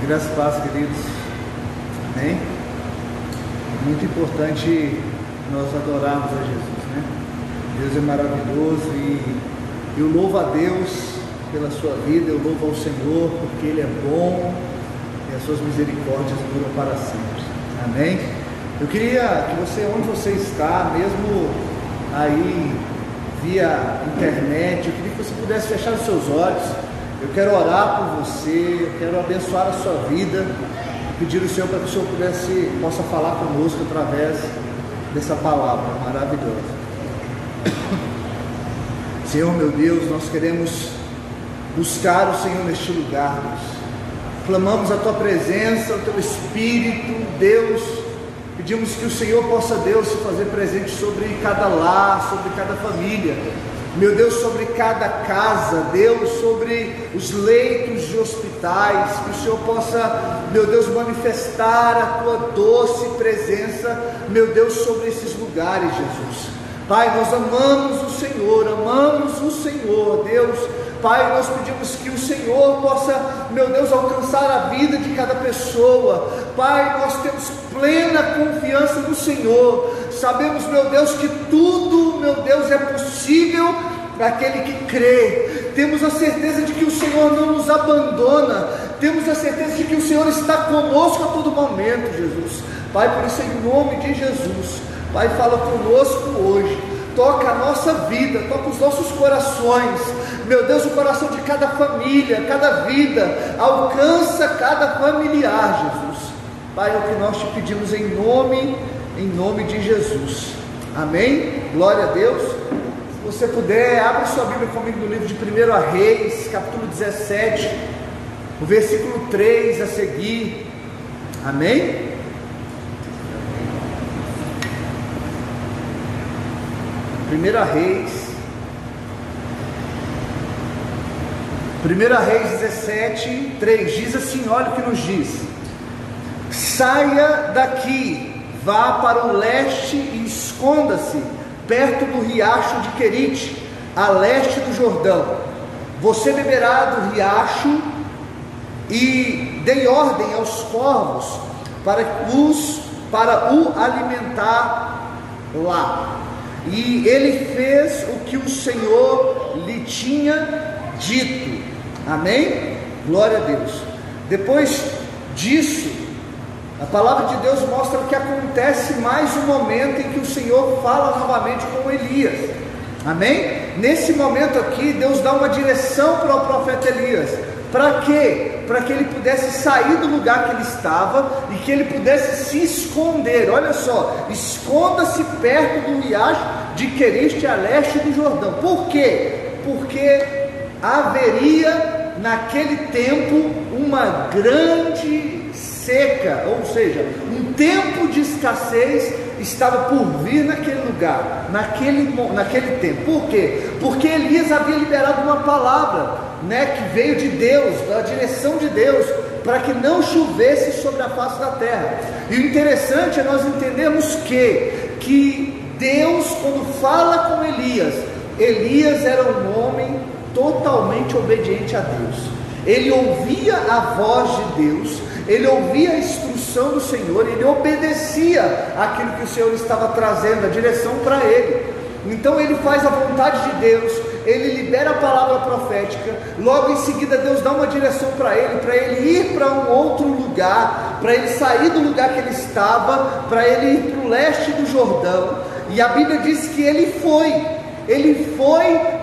Graças a Deus, queridos. Amém? Muito importante nós adorarmos a Jesus, né? Deus é maravilhoso e eu louvo a Deus pela sua vida, eu louvo ao Senhor porque Ele é bom e as suas misericórdias duram para sempre. Amém? Eu queria que você, onde você está, mesmo aí via internet, eu queria que você pudesse fechar os seus olhos. Eu quero orar por você, eu quero abençoar a sua vida, pedir ao Senhor para que o Senhor possa falar conosco através dessa palavra maravilhosa. Senhor meu Deus, nós queremos buscar o Senhor neste lugar, Deus. Clamamos a Tua presença, o Teu Espírito, Deus. Pedimos que o Senhor possa, Deus, se fazer presente sobre cada lar, sobre cada família, meu Deus, sobre cada casa, Deus, sobre os leitos de hospitais, que o Senhor possa, meu Deus, manifestar a Tua doce presença, meu Deus, sobre esses lugares, Jesus. Pai, nós amamos o Senhor, Deus. Pai, nós pedimos que o Senhor possa, meu Deus, alcançar a vida de cada pessoa. Pai, nós temos plena confiança no Senhor. Sabemos, meu Deus, que tudo, meu Deus, é possível para aquele que crê. Temos a certeza de que o Senhor não nos abandona. Temos a certeza de que o Senhor está conosco a todo momento, Jesus. Pai, por isso, em nome de Jesus, Pai, fala conosco hoje. Toca a nossa vida, toca os nossos corações, meu Deus, o coração de cada família, cada vida, alcança cada familiar, Jesus. Pai, é o que nós te pedimos em nome de Jesus. Amém? Glória a Deus. Se você puder, abra sua Bíblia comigo no livro de 1 Reis, capítulo 17, o versículo 3 a seguir. Amém? 1 Reis 17, 3 diz assim, olha o que nos diz: saia daqui, vá para o leste e esconda-se perto do riacho de Querite, a leste do Jordão. Você beberá do riacho e dei ordem aos corvos para o alimentar lá. E ele fez o que o Senhor lhe tinha dito. Amém? Glória a Deus. Depois disso, a palavra de Deus mostra que acontece mais um momento em que o Senhor fala novamente com Elias. Amém? Nesse momento aqui, Deus dá uma direção para o profeta Elias. Para quê? Para que ele pudesse sair do lugar que ele estava e que ele pudesse se esconder. Olha só, esconda-se perto do riacho de Querite, a leste do Jordão. Por quê? Porque haveria naquele tempo uma grande seca, ou seja, um tempo de escassez estava por vir naquele lugar, naquele tempo. Por quê? Porque Elias havia liberado uma palavra, que veio de Deus, da direção de Deus, para que não chovesse sobre a face da terra. E o interessante é nós entendermos que Deus, quando fala com Elias era um homem totalmente obediente a Deus. Ele ouvia a voz de Deus, ele ouvia a instrução do Senhor, ele obedecia aquilo que o Senhor estava trazendo, a direção para ele. Então ele faz a vontade de Deus, ele libera a palavra profética, logo em seguida Deus dá uma direção para ele ir para um outro lugar, para ele sair do lugar que ele estava, para ele ir para o leste do Jordão. E a Bíblia diz que ele foi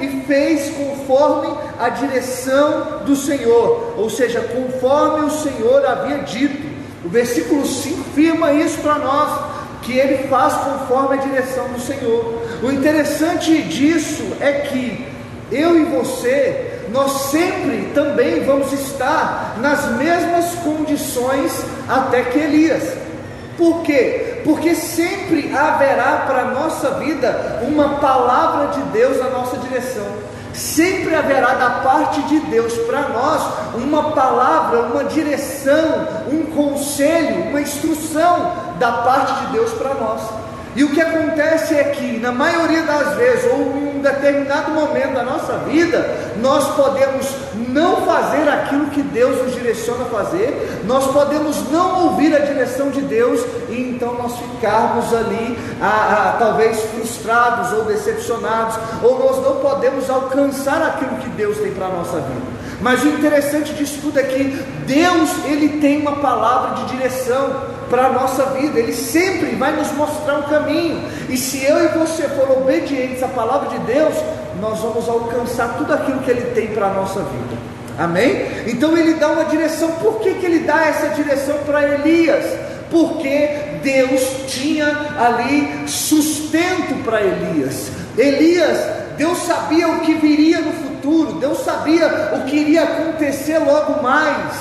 e fez conforme a direção do Senhor, ou seja, conforme o Senhor havia dito. O versículo 5 firma isso para nós, que ele faz conforme a direção do Senhor. O interessante disso é que eu e você, nós sempre também vamos estar nas mesmas condições até que Elias. Por quê? Porque sempre haverá para a nossa vida uma palavra de Deus na nossa direção. Sempre haverá da parte de Deus para nós uma palavra, uma direção, um conselho, uma instrução da parte de Deus para nós. E o que acontece é que, na maioria das vezes, ou em um determinado momento da nossa vida, nós podemos não fazer aquilo que Deus nos direciona a fazer, nós podemos não ouvir a direção de Deus, e então nós ficarmos ali, talvez frustrados ou decepcionados, ou nós não podemos alcançar aquilo que Deus tem para a nossa vida. Mas o interessante disso tudo é que Deus, Ele tem uma palavra de direção para a nossa vida, Ele sempre vai nos mostrar um caminho, e se eu e você for obedientes à palavra de Deus, nós vamos alcançar tudo aquilo que Ele tem para a nossa vida, amém? Então Ele dá uma direção. Por que Ele dá essa direção para Elias? Porque Deus tinha ali sustento para Elias. Deus sabia o que viria no futuro, Deus sabia o que iria acontecer logo mais,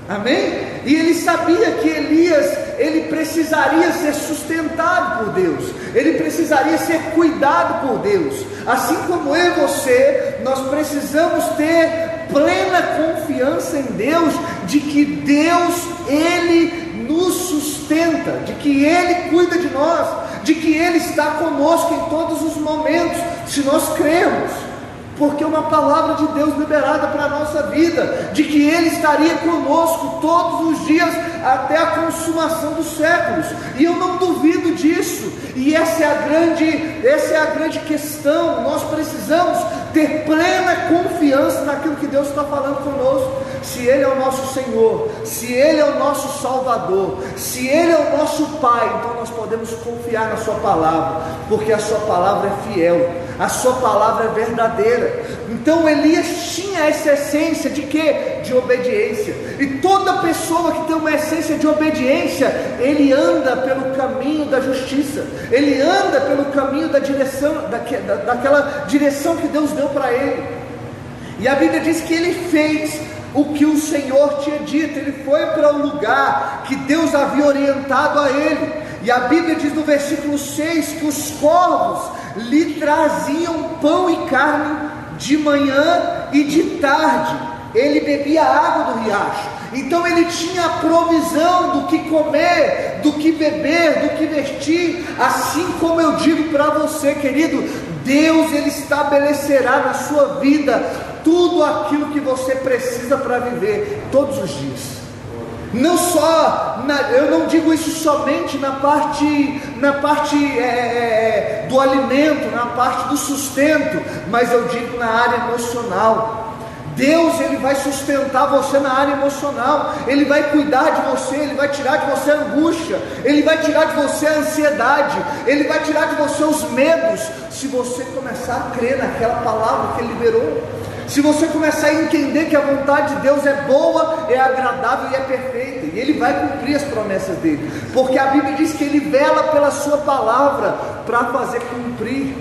amém? E Ele sabia que Elias, ele precisaria ser sustentado por Deus, ele precisaria ser cuidado por Deus, assim como eu e você, nós precisamos ter plena confiança em Deus, de que Deus, Ele nos sustenta, de que Ele cuida de nós, de que Ele está conosco em todos os momentos, se nós cremos, porque é uma palavra de Deus liberada para a nossa vida, de que Ele estaria conosco todos os dias, até a consumação dos séculos, e eu não duvido disso, e essa é a grande questão. Nós precisamos ter plena confiança naquilo que Deus está falando conosco. Se Ele é o nosso Senhor, se Ele é o nosso Salvador, se Ele é o nosso Pai, então nós podemos confiar na Sua palavra, porque a Sua palavra é fiel, a Sua palavra é verdadeira. Então Elias tinha essa essência de quê? De obediência, e toda pessoa que tem uma essência de obediência, ele anda pelo caminho da justiça, ele anda pelo caminho da direção, daquela direção que Deus deu para ele. E a Bíblia diz que ele fez o que o Senhor tinha dito, ele foi para o lugar que Deus havia orientado a ele. E a Bíblia diz no versículo 6 que os corvos lhe traziam pão e carne de manhã e de tarde, ele bebia água do riacho. Então ele tinha a provisão do que comer, do que beber, do que vestir. Assim como eu digo para você, querido, Deus, Ele estabelecerá na sua vida tudo aquilo que você precisa para viver todos os dias. Não só, eu não digo isso somente na parte do alimento, na parte do sustento, mas eu digo na área emocional. Deus, Ele vai sustentar você na área emocional, Ele vai cuidar de você, Ele vai tirar de você a angústia, Ele vai tirar de você a ansiedade, Ele vai tirar de você os medos, se você começar a crer naquela palavra que Ele liberou, se você começar a entender que a vontade de Deus é boa, é agradável e é perfeita, e Ele vai cumprir as promessas dEle, porque a Bíblia diz que Ele vela pela sua palavra, para fazer cumprir,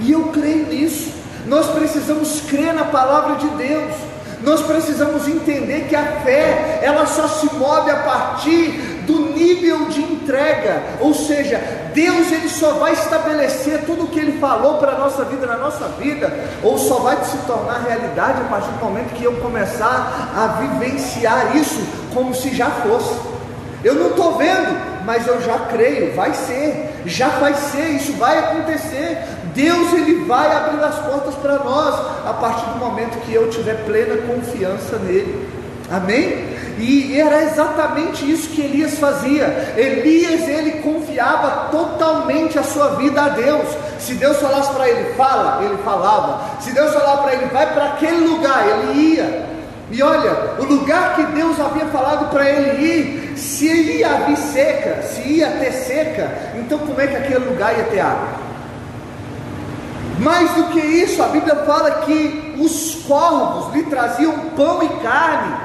e eu creio nisso. Nós precisamos crer na palavra de Deus, nós precisamos entender que a fé, ela só se move a partir do nível de entrega, ou seja, Deus, Ele só vai estabelecer tudo o que Ele falou para a nossa vida, na nossa vida, ou só vai se tornar realidade a partir do momento que eu começar a vivenciar isso como se já fosse. Eu não estou vendo, mas eu já creio, vai ser, já vai ser, isso vai acontecer. Deus, Ele vai abrir as portas para nós, a partir do momento que eu tiver plena confiança nele, amém? E era exatamente isso que Elias fazia. Elias, ele confiava totalmente a sua vida a Deus. Se Deus falasse para ele, fala, ele falava. Se Deus falava para ele, vai para aquele lugar, ele ia. E olha, o lugar que Deus havia falado para ele ir, se ia haver seca, se ia ter seca, então como é que aquele lugar ia ter água? Mais do que isso, a Bíblia fala que os corvos lhe traziam pão e carne,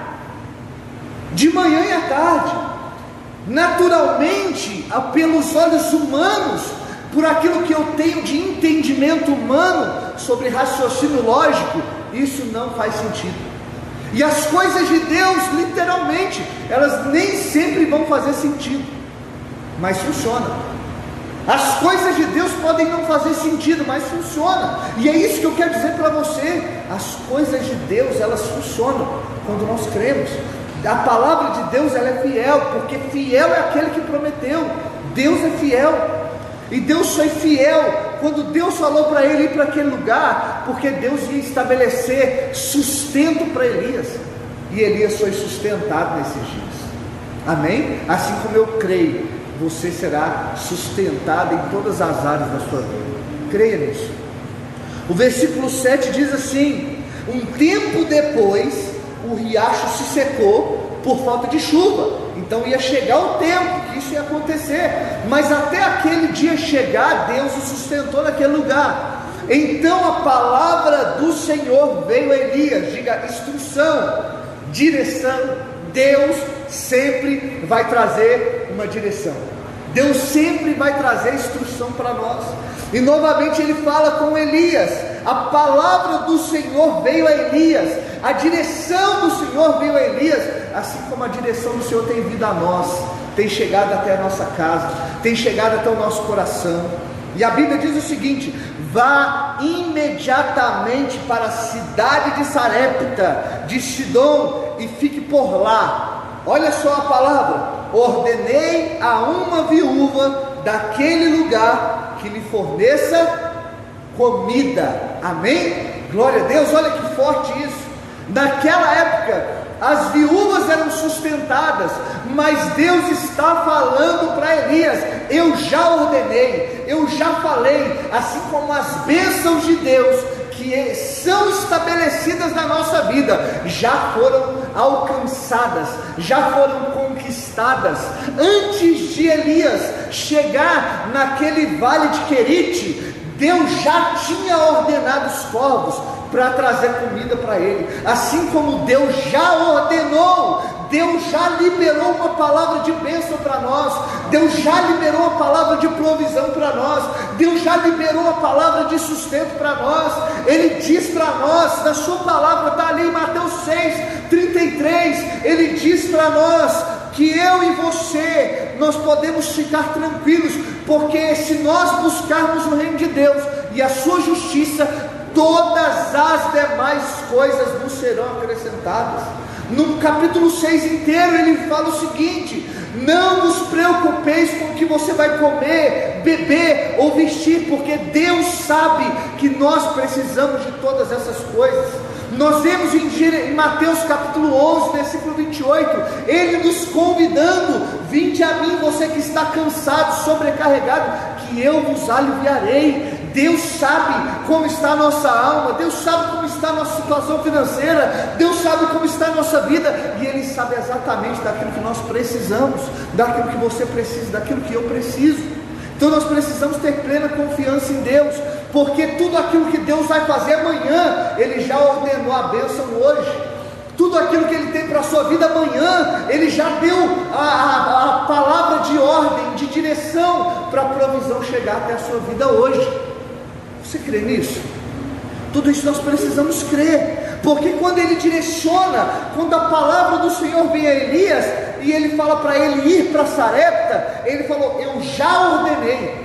de manhã e à tarde. Naturalmente, pelos olhos humanos, por aquilo que eu tenho de entendimento humano sobre raciocínio lógico, isso não faz sentido. E as coisas de Deus, literalmente, elas nem sempre vão fazer sentido, mas funciona. As coisas de Deus podem não fazer sentido, mas funciona. E é isso que eu quero dizer para você. As coisas de Deus, elas funcionam quando nós cremos. A palavra de Deus, ela é fiel, porque fiel é aquele que prometeu. Deus é fiel. E Deus foi fiel quando Deus falou para ele ir para aquele lugar, porque Deus ia estabelecer sustento para Elias, e Elias foi sustentado nesses dias. Amém? Assim como eu creio, você será sustentado em todas as áreas da sua vida. Creia nisso. O versículo 7 diz assim: um tempo depois o riacho se secou por falta de chuva. Então ia chegar o tempo que isso ia acontecer, mas até aquele dia chegar, Deus o sustentou naquele lugar. Então a palavra do Senhor veio a Elias. Diga: instrução, direção. Deus sempre vai trazer uma direção, Deus sempre vai trazer instrução para nós. E novamente ele fala com Elias, a palavra do Senhor veio a Elias, a direção do Senhor veio a Elias, assim como a direção do Senhor tem vindo a nós, tem chegado até a nossa casa, tem chegado até o nosso coração. E a Bíblia diz o seguinte: vá imediatamente para a cidade de Sarepta de Sidom e fique por lá. Olha só a palavra: ordenei a uma viúva daquele lugar que lhe forneça comida. Amém? Glória a Deus. Olha que forte isso. Naquela época as viúvas eram sustentadas, mas Deus está falando para Elias: eu já ordenei, eu já falei, assim como as bênçãos de Deus que são estabelecidas na nossa vida, já foram alcançadas, já foram conquistadas. Antes de Elias chegar naquele vale de Querite, Deus já tinha ordenado os corvos para trazer comida para ele. Assim como Deus já ordenou, Deus já liberou uma palavra de bênção para nós, Deus já liberou uma palavra de provisão para nós, Deus já liberou uma palavra de sustento para nós. Ele diz para nós, na sua palavra, está ali em Mateus 6:33, ele diz para nós que eu e você, nós podemos ficar tranquilos, porque se nós buscarmos o reino de Deus e a sua justiça, todas as demais coisas nos serão acrescentadas. No capítulo 6 inteiro ele fala o seguinte: não vos preocupeis com o que você vai comer, beber ou vestir, porque Deus sabe que nós precisamos de todas essas coisas. Nós vemos em Mateus capítulo 11, versículo 28, ele nos convidando: vinde a mim, você que está cansado, sobrecarregado, que eu vos aliviarei. Deus sabe como está a nossa alma, Deus sabe como está a nossa situação financeira, Deus sabe como está a nossa vida, e Ele sabe exatamente daquilo que nós precisamos, daquilo que você precisa, daquilo que eu preciso. Então nós precisamos ter plena confiança em Deus, porque tudo aquilo que Deus vai fazer amanhã, Ele já ordenou a bênção hoje. Tudo aquilo que Ele tem para a sua vida amanhã, Ele já deu a palavra de ordem, de direção, para a provisão chegar até a sua vida hoje. Você crê nisso? Tudo isso nós precisamos crer, porque quando Ele direciona, quando a palavra do Senhor vem a Elias, e Ele fala para ele ir para Sarepta, Ele falou: eu já ordenei.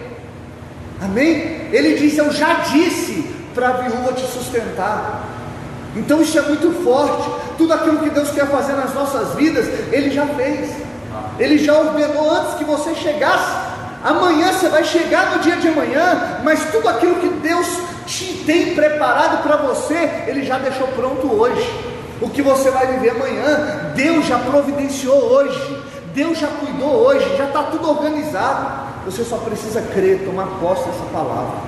Amém? Ele diz: eu já disse para a viúva te sustentar. Então isso é muito forte. Tudo aquilo que Deus quer fazer nas nossas vidas, Ele já fez, Ele já ordenou antes que você chegasse. Amanhã você vai chegar no dia de amanhã, mas tudo aquilo que Deus te tem preparado para você, Ele já deixou pronto hoje. O que você vai viver amanhã, Deus já providenciou hoje, Deus já cuidou hoje, já está tudo organizado. Você só precisa crer, tomar posse dessa palavra.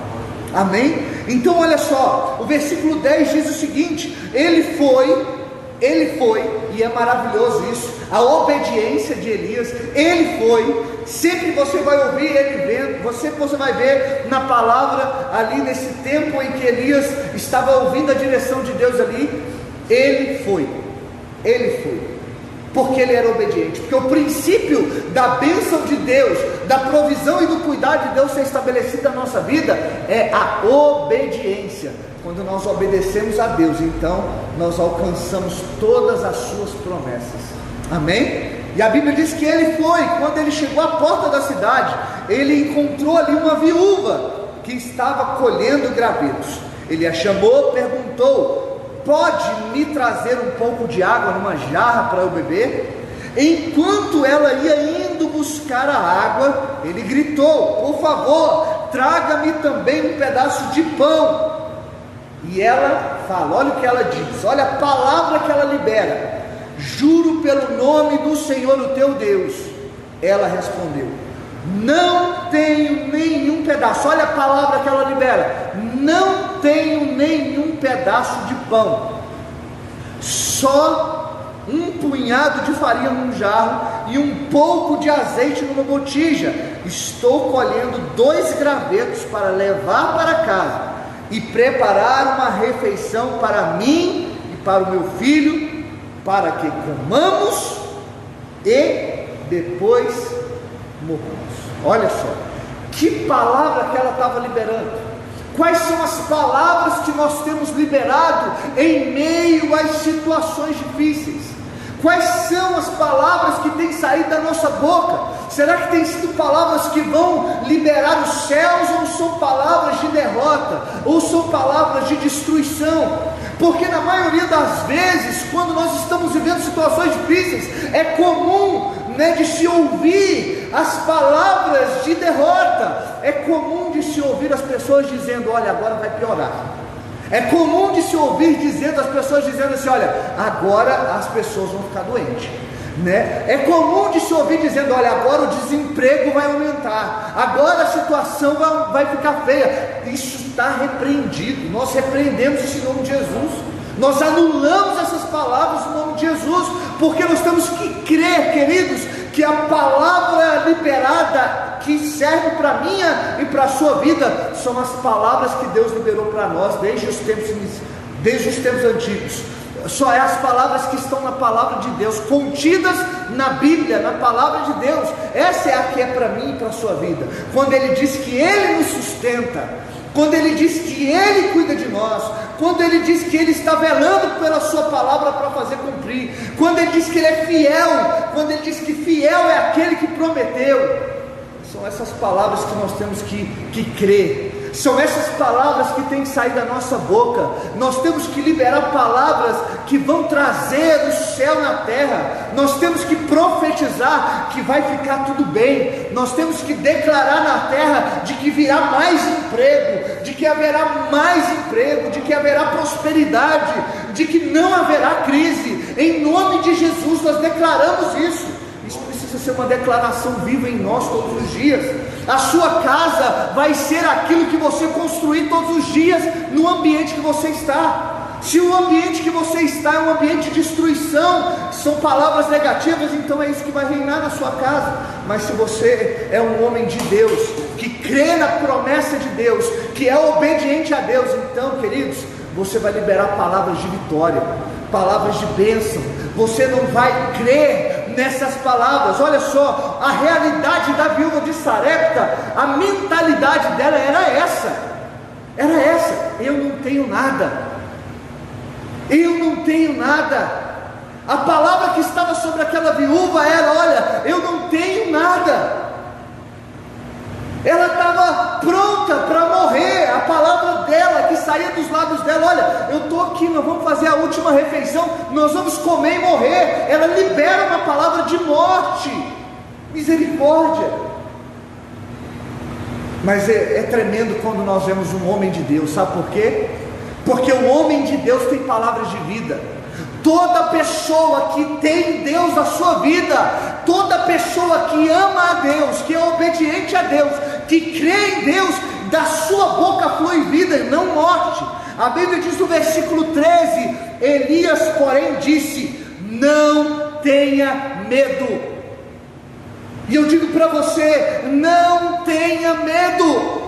Amém? Então olha só, o versículo 10 diz o seguinte: ele foi, e é maravilhoso isso, a obediência de Elias. Ele foi. Sempre você vai ouvir ele vendo, você vai ver na palavra ali nesse tempo em que Elias estava ouvindo a direção de Deus ali, ele foi, porque ele era obediente, porque o princípio da bênção de Deus, da provisão e do cuidado de Deus ser estabelecido na nossa vida, é a obediência. Quando nós obedecemos a Deus, então nós alcançamos todas as suas promessas. Amém? E a Bíblia diz que ele foi. Quando ele chegou à porta da cidade, ele encontrou ali uma viúva que estava colhendo gravetos. Ele a chamou, perguntou: pode me trazer um pouco de água numa jarra para eu beber? Enquanto ela ia indo buscar a água, ele gritou: por favor, traga-me também um pedaço de pão. E ela fala, olha o que ela diz, olha a palavra que ela libera: juro pelo nome do Senhor, o teu Deus. Ela respondeu: não tenho nenhum pedaço. Olha a palavra que ela libera: não tenho nenhum pedaço de pão, só um punhado de farinha num jarro e um pouco de azeite numa botija. Estou colhendo 2 gravetos para levar para casa e preparar uma refeição para mim e para o meu filho, para que comamos e depois morramos. Olha só, que palavra que ela estava liberando. Quais são as palavras que nós temos liberado em meio às situações difíceis? Quais são as palavras que têm saído da nossa boca? Será que têm sido palavras que vão liberar os céus, ou são palavras de derrota, ou são palavras de destruição? Porque na maioria das vezes, quando nós estamos vivendo situações difíceis, é comum, de se ouvir as palavras de derrota. É comum de se ouvir as pessoas dizendo: olha, agora vai piorar. É comum de se ouvir as pessoas dizendo assim: olha, agora as pessoas vão ficar doentes, É comum de se ouvir dizendo: olha, agora o desemprego vai aumentar, agora a situação vai ficar feia. Isso está repreendido. Nós repreendemos isso em nome de Jesus. Nós anulamos essas palavras em nome de Jesus, porque nós temos que crer, queridos, que a palavra liberada que serve para a minha e para a sua vida são as palavras que Deus liberou para nós desde os tempos antigos. Só é as palavras que estão na palavra de Deus, contidas na Bíblia, na palavra de Deus. Essa é a que é para mim e para a sua vida. Quando Ele diz que Ele nos sustenta, quando Ele diz que Ele cuida de nós, quando Ele diz que Ele está velando pela sua palavra para fazer cumprir, quando Ele diz que Ele é fiel, quando Ele diz que fiel é aquele que prometeu. São essas palavras que nós temos que crer. São essas palavras que têm que sair da nossa boca. Nós temos que liberar palavras que vão trazer o céu na terra. Nós temos que profetizar que vai ficar tudo bem. Nós temos que declarar na terra de que virá mais emprego, de que haverá mais emprego, de que haverá prosperidade, de que não haverá crise. Em nome de Jesus nós declaramos isso. Isso precisa ser uma declaração viva em nós todos os dias. A sua casa vai ser aquilo que você construir todos os dias no ambiente que você está. Se o ambiente que você está é um ambiente de destruição, são palavras negativas, então é isso que vai reinar na sua casa. Mas se você é um homem de Deus, que crê na promessa de Deus, que é obediente a Deus, então, queridos, você vai liberar palavras de vitória, palavras de bênção. Você não vai crer nessas palavras. Olha só, a realidade da viúva de Sarepta, a mentalidade dela era essa: eu não tenho nada, A palavra que estava sobre aquela viúva era: olha, eu não tenho nada. Ela estava pronta para morrer. A palavra dela, que saía dos lábios dela: olha, eu estou aqui, nós vamos fazer a última refeição, nós vamos comer e morrer. Ela libera uma palavra de morte, misericórdia. Mas é tremendo quando nós vemos um homem de Deus. Sabe por quê? Porque o homem de Deus tem palavras de vida. Toda pessoa que tem Deus na sua vida, toda pessoa que ama a Deus, que é obediente a Deus, que crê em Deus, da sua boca flui vida e não morte. A Bíblia diz no versículo 13: Elias, porém, disse: não tenha medo. E eu digo para você: não tenha medo.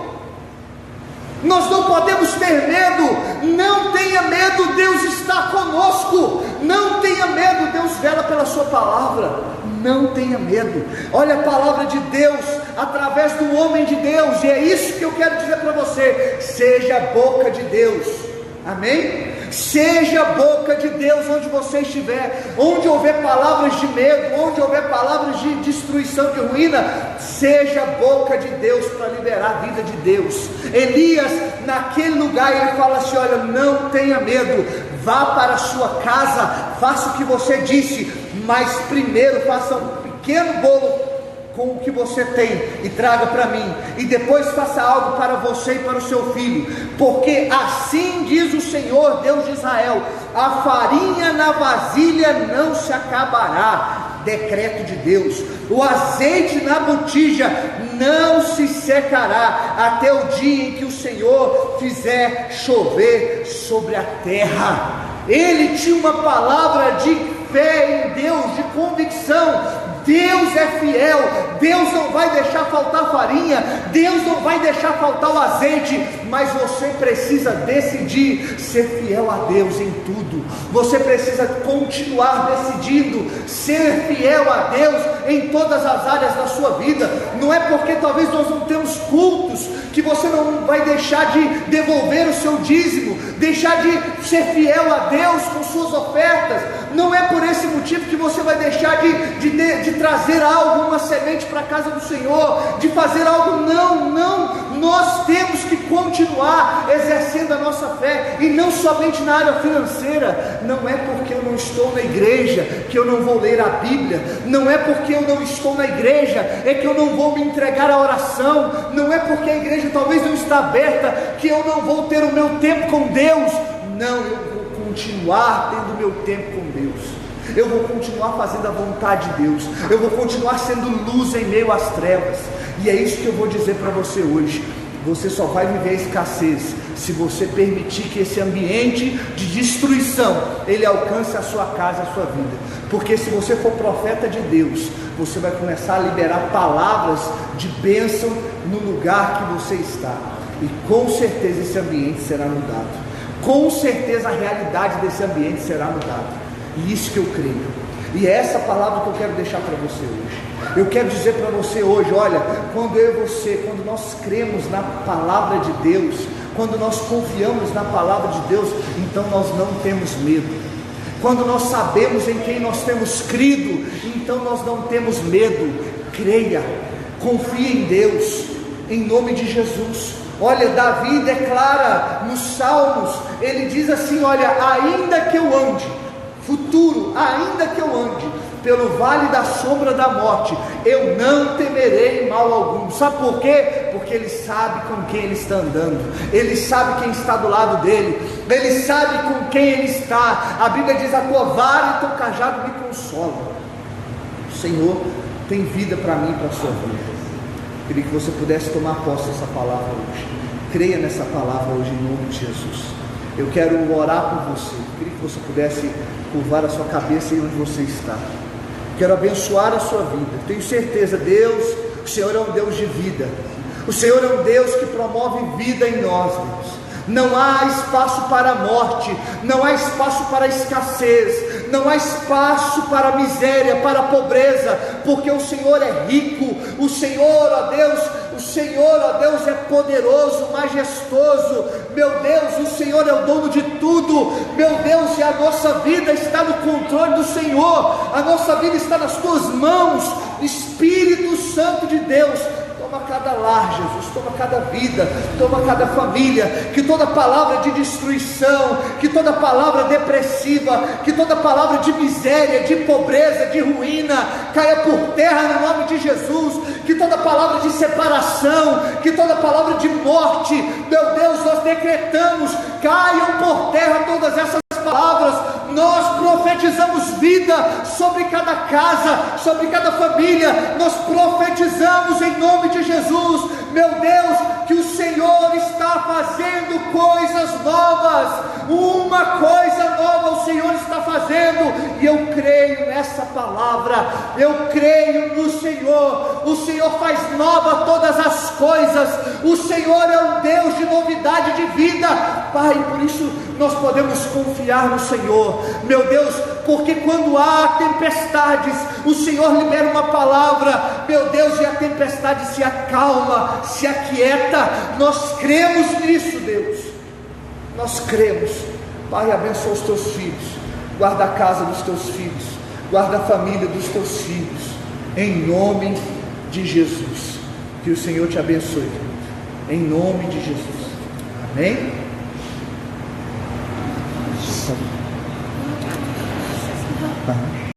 Nós não podemos ter medo. Não tenha medo, Deus está conosco. Não tenha medo, Deus vela pela sua palavra. Não tenha medo. Olha a palavra de Deus através do homem de Deus, e é isso que eu quero dizer para você: seja a boca de Deus. Amém? Seja a boca de Deus onde você estiver. Onde houver palavras de medo, onde houver palavras de destruição, de ruína, seja a boca de Deus para liberar a vida de Deus. Elias, naquele lugar, ele fala assim: olha, não tenha medo, vá para a sua casa, faça o que você disse, mas primeiro faça um pequeno bolo com o que você tem e traga para mim, e depois faça algo para você e para o seu filho, porque assim diz o Senhor Deus de Israel: a farinha na vasilha não se acabará, decreto de Deus, o azeite na botija não se secará, até o dia em que o Senhor fizer chover sobre a terra. Ele tinha uma palavra de fé em Deus, de convicção. Deus é fiel, Deus não vai deixar faltar farinha, Deus não vai deixar faltar o azeite, mas você precisa decidir ser fiel a Deus em tudo. Você precisa continuar decidindo ser fiel a Deus em todas as áreas da sua vida. Não é porque talvez nós não temos cultos que você não vai deixar de devolver o seu dízimo, deixar de ser fiel a Deus com suas ofertas. Não é por esse motivo que você vai deixar de trazer algo, uma semente para a casa do Senhor, de fazer algo. Não, nós temos que continuar exercendo a nossa fé, e não somente na área financeira. Não é porque eu não estou na igreja que eu não vou ler a Bíblia, não é porque eu não estou na igreja é que eu não vou me entregar à oração, não é porque a igreja talvez não está aberta que eu não vou ter o meu tempo com Deus. Não, eu vou continuar tendo o meu tempo com Deus, eu vou continuar fazendo a vontade de Deus, eu vou continuar sendo luz em meio às trevas. E é isso que eu vou dizer para você hoje: você só vai viver a escassez se você permitir que esse ambiente de destruição ele alcance a sua casa, a sua vida. Porque se você for profeta de Deus, você vai começar a liberar palavras de bênção no lugar que você está, e com certeza esse ambiente será mudado, com certeza a realidade desse ambiente será mudada. E isso que eu creio, e é essa palavra que eu quero deixar para você hoje. Eu quero dizer para você hoje: olha, quando eu e você, quando nós cremos na palavra de Deus, quando nós confiamos na palavra de Deus, então nós não temos medo. Quando nós sabemos em quem nós temos crido, então nós não temos medo. Creia, confie em Deus, em nome de Jesus. Olha, Davi declara nos Salmos, ele diz assim: olha, ainda que eu ande, futuro, ainda que eu ande pelo vale da sombra da morte, eu não temerei mal algum. Sabe por quê? Porque ele sabe com quem ele está andando, ele sabe quem está do lado dele, ele sabe com quem ele está. A Bíblia diz: a tua vara e teu cajado me consolam. O Senhor tem vida para mim e para a sua vida. Queria que você pudesse tomar posse dessa palavra hoje. Creia nessa palavra hoje em nome de Jesus. Eu quero orar por você. Queria que você pudesse curvar a sua cabeça aí onde você está. Quero abençoar a sua vida. Tenho certeza, Deus, o Senhor é um Deus de vida. O Senhor é um Deus que promove vida em nós, Deus. Não há espaço para a morte, não há espaço para a escassez, não há espaço para a miséria, para a pobreza, porque o Senhor é rico, o Senhor, ó Deus, é poderoso, majestoso. Meu Deus, o Senhor é o dono de tudo. Meu Deus, e a nossa vida está no controle do Senhor, a nossa vida está nas tuas mãos. Espírito Santo de Deus, toma cada lar, Jesus, toma cada vida, toma cada família. Que toda palavra de destruição, que toda palavra depressiva, que toda palavra de miséria, de pobreza, de ruína, caia por terra no nome de Jesus. Que toda palavra de separação, que toda palavra de morte, meu Deus, nós decretamos, caiam por terra todas essas palavras. Nós profetizamos vida sobre cada casa, sobre cada família. Nós profetizamos em nome de Jesus, meu Deus, que o Senhor está fazendo coisas novas. Uma coisa nova o Senhor está fazendo, e eu creio nessa palavra. Eu creio no Senhor. O Senhor faz nova todas as coisas. O Senhor é um Deus de novidade de vida, Pai. Por isso nós podemos confiar no Senhor, meu Deus, porque quando há tempestades, o Senhor libera uma palavra, meu Deus, e a tempestade se acalma, se aquieta. Nós cremos nisso, Deus, nós cremos. Pai, abençoa os teus filhos, guarda a casa dos teus filhos, guarda a família dos teus filhos, em nome de Jesus. Que o Senhor te abençoe, em nome de Jesus. Amém?